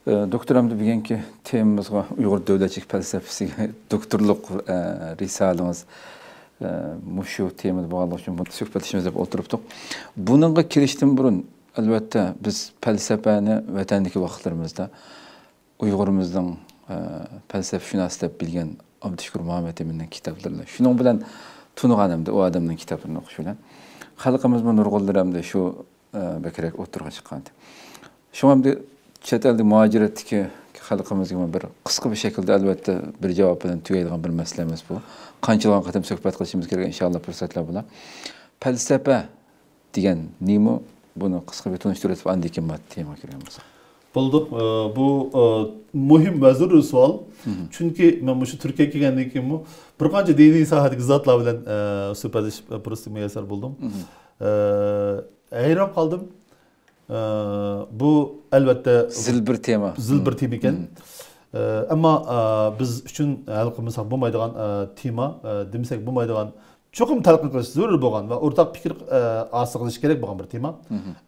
Doktoramda bugungi temamizga Uyg'ur davlatchilik falsafasiga doktorlik risolangiz mushu temada bo'lganligi uchun buni suhbatlashishimiz deb o'tiribdik. Buningga kirishdan burun albatta biz falsafani vatandagi vaqtlarimizda Uyg'urimizning falsafashunos deb bilgan Abdushukur Muhammad Eminning kitoblarini shuning bilan tunig'animda u odamning kitoblarini o'qish bilan xalqimiz bu nurg'unlarimda shu bakrak o'tirg'a chiqqandi. Shuningdek chet elda muhojiratdagi xalqimizga bir qisqa bir shaklda albatta bir javob bilan tugaydigan bir masalamiz bu. Qanchalar qatam suhbat qilishimiz kerak inshaalloh fursatlar bilan. Falsafa degan nima buni qisqa bir tunishtirib andikin tema kiramiz. Bo'ldi. Bu muhim va zarur savol. Chunki men shu Turkiyaga kelgandan keyin bir qancha diniy sohadagi zotlar bilan suhbatlashib fursat muyassar bo'ldim. Hayron qoldim. Bu albatta zil bir tema ekan. Ammo biz uchun xalqimiz bo'lmaydigan tema, demasak bo'lmaydigan cho'qim talqin qilish zarur bo'lgan va o'rtaq fikr hosil qilish kerak bo'lgan bir tema.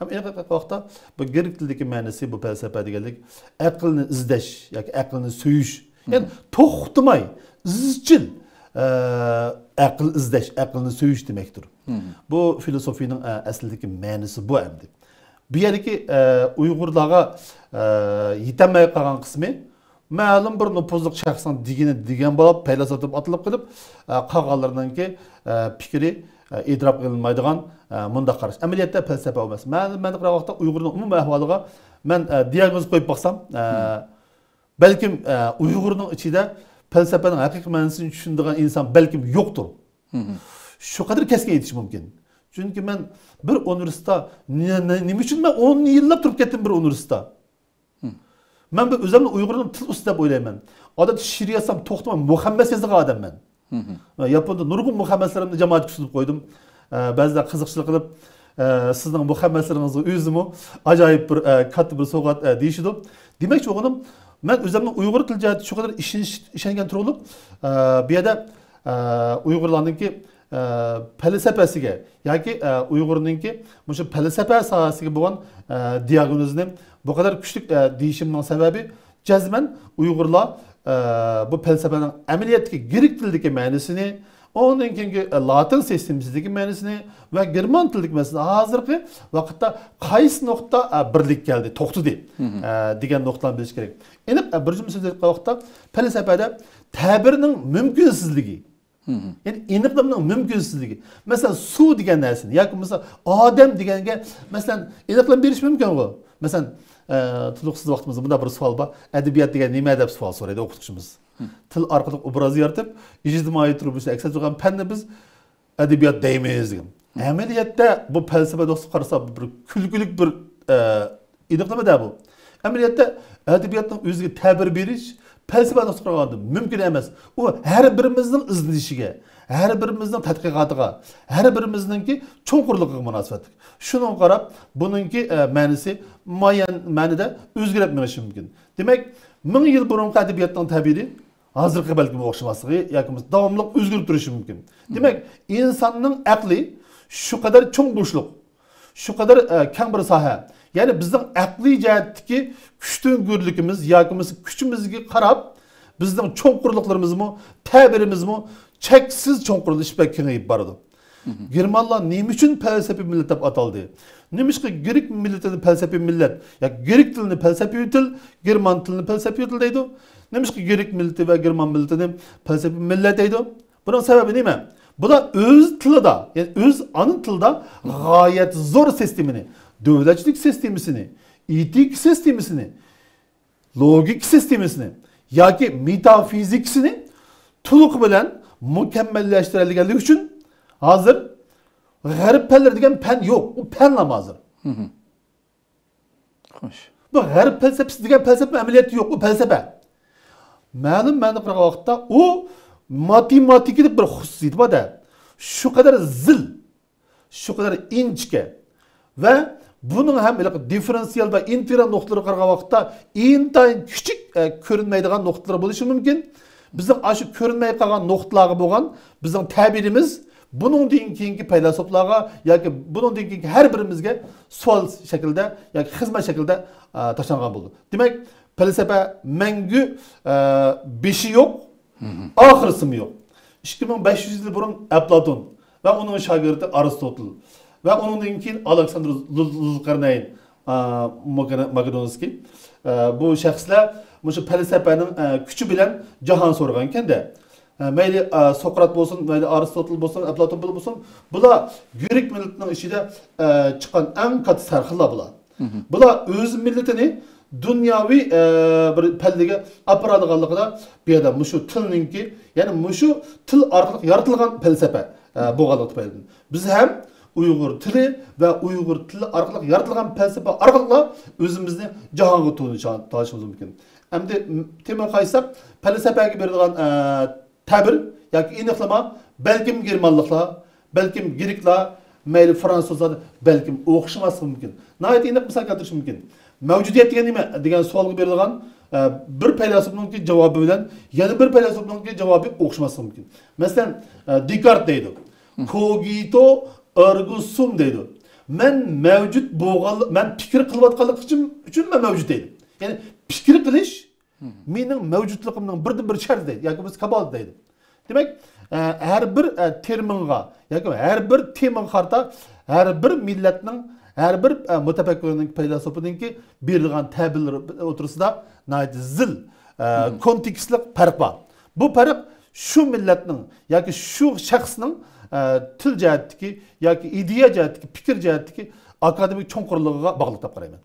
Ammo haqiqiy vaqtda bu grek tilidagi ma'nosi bu falsafa deganlik aqlni izlash yoki aqlni so'yish. Ya'ni to'xtamay, izchil aql izlash, aqlni so'yish demakdir. Bu filosofiyaning aslidagi ma'nosi bu endi. Bu yerdeki Uyg'urlarga yetemey qolgan qismi ma'lum bir nupuzluq shaxsning degan bo'lib paylasot deb atilib qilib qolganlarninki fikri idrok qilinmaydigan munda qarash. Amaliyotda falsafa emas. Men vaqtda Uyg'urning umumiy ahvoliga men diagnoz qo'yib baksam, balkim Uyg'urning ichida falsafaning haqiqiy ma'nosini tushunadigan inson balkim yo'qdir. Shu qadar keskin aytish mumkin. Çünkü ben bir üniversite, ne için ben 10 yıllar turib kettim bir üniversite. Ben bir özümle Uygur'un til üstüne oylayman. Adet şiir yazsam toxtamam, Muhammed yazdığı adam ben. Yapında nurgun Muhammedlerimde cemaat küsülüp koydum. Bazılar kızıkçılık kılıp, sizden Muhammedlerinizi üzümü acayip bir katı bir soğuk değişidim. Demek ki oğlum, ben özümle Uygur til cihazı şu kadar işengen tur olup, bir yerde Uygurlarının ki felsefesiga yoki Uyg'urninki shu falsafa sohasiga bo'lgan diagnozni bu kadar kuchli deyishimning sababi jazman Uyg'urlar bu falsafaning amaliyotdagi grek tilidagi ma'nosini, ondan keyingi latin sistemasidagi ma'nosini va german tilidagi ma'nosini hozirgi vaqtda qaysi nuqta birlik keldi, to'xtadi degan nuqtani bilish kerak. Endi bir jumla so'zlayotgan vaqtda falsafada ta'birning mumkinsizligi, yani aniqlamning mumkinsizligi. Mesela su degan narsani yoki mesela odam deganga mesela aniqlam berish mumkin ku. Mesela tuluqsiz vaqtimizda bunda bir savol bor. Adabiyot degan nima deb savol so'raydi o'qituvchimiz. Til orqali obraz yaratib, ijtimoiy turmushda aks etgan fanni biz adabiyot deymiz degan. Amaliyotda bu falsafa do'st qarasa bir kulgulik bir aniqlama bu. Amaliyotda adabiyotning o'ziga ta'bir berish falsafa do'st qaraganda mumkin emas. U har birimizning izlanishiga, har birimizning tadqiqotiga, har birimizningki cho'nqurligiga munosabatli. Shuni qarab, buningki ma'nosi muayyan ma'noda o'zgarib menishi mumkin. Demak, 1000 yil burungi adabiyotning ta'biri hozirgi balki o'xshamasligi yoki davomli o'zgarib turishi mumkin. Demak, insonning aqli shu qadar cho'ng bo'shliq, shu qadar keng bir soha. Yani bizden aqliy jihatdagi kuchtingurligimiz yoki kuchimizga qarab bizning cho'nqurliqlarimizmi, ta'birimizmi cheksiz cho'nqurlashib va kengayib boradi. Germanlar nima uchun falsafiy millat deb ataldi? Nimishqa grek millatini falsafiy millat yoki grek tilini falsafiy til, german tilini falsafiy til deydi? Nimishqa grek millati va german millatini falsafiy millat deydi? Buning sababi nima? Bu da öz tilida, yani öz ana tilida g'oyat zo'r sistemini, davlatchilik sistemasini, etik sistemasini, logik sistemasini yoki metafizikasini to'liq bilan mukammallashtirilganligi uchun hozir g'arb fanlari degan fan yo'q. U fan ham hozir. Xo'sh. Bu g'arb falsafasi degan falsafa amaliyoti yo'q, u falsafa. Ma'lum qilgan vaqtda u matematiklik bir xususiyati bor-da. Shu qadar zil, shu qadar inchga va bunun hem diferansiyel ve integral noktaları qarаған vaqtda intayin küçük görünmeydiğen noktalar bo'lishi mumkin. Bizning aşı görünmey qalgan noktaları bo'lgan bizning ta'birimiz bunun keyingi paylasoplarga yoki bunun keyingi her birimizga savol shaklida yoki xizmat shaklida tashlangan bo'ldi. Demak, felsefe mengü beşi yok, ahırısı mı yok. 2500 yıl burun Platon ve onun şagirdi Aristotle ve onun keyin Alexander Zulkarnayn Makedonskiy bu şahslar şu felsefenin küçü bilen cahan sorganken de mayli Sokrat bolsun, mayli Aristotle bolsun, Platon bolsun, bular Greek milletinin içinde çıkan en katı sarhılar bular. Bular öz milletini dünyavi bir peldige aparadiganligida bu yerda mushu tilninki, ya'ni mushu til orqali yaratilgan felsefe bo'lganligi tufayli biz ham Uyg'ur tili va Uyg'ur tili orqali yaratilgan felsefe orqali o'zimizni jahonga tanishimiz mumkin. Endi tema qaysak, felsefeге berilgan ta'bir yoki aniqlama balkim germanliklar, balkim greklar, mayli fransuzlar balkim o'xshaması mumkin. Nihoyat aniq misol keltirish mumkin. Mevcudiyet degan nima degan savolga berilgan bir felsefeninki javobi bilan yana bir felsefeninki javobi o'xshaması mumkin. Masalan, Descartes deydi. Cogito ergo sum deydi. Men mevcut bo'lgan, men fikr qilayotganlik uchun men mevjud deydi. Ya'ni fikr qilish mening mevjudligimning birdan-bir sharti deydi. Yoki biz kabal deydi. Demak, har bir terminga yoki har bir temaga qarata har bir millatning her bir mutafakkirning felsefeninki berilgan ta'birlar o'tirisida zil kontekstlik farq bor. Bu farq shu millatning yoki shu shaxsning til jihatdagi yoki ideya jihatdagi, fikr jihatdagi akademik cho'nqurligiga bog'liq deb qarayman.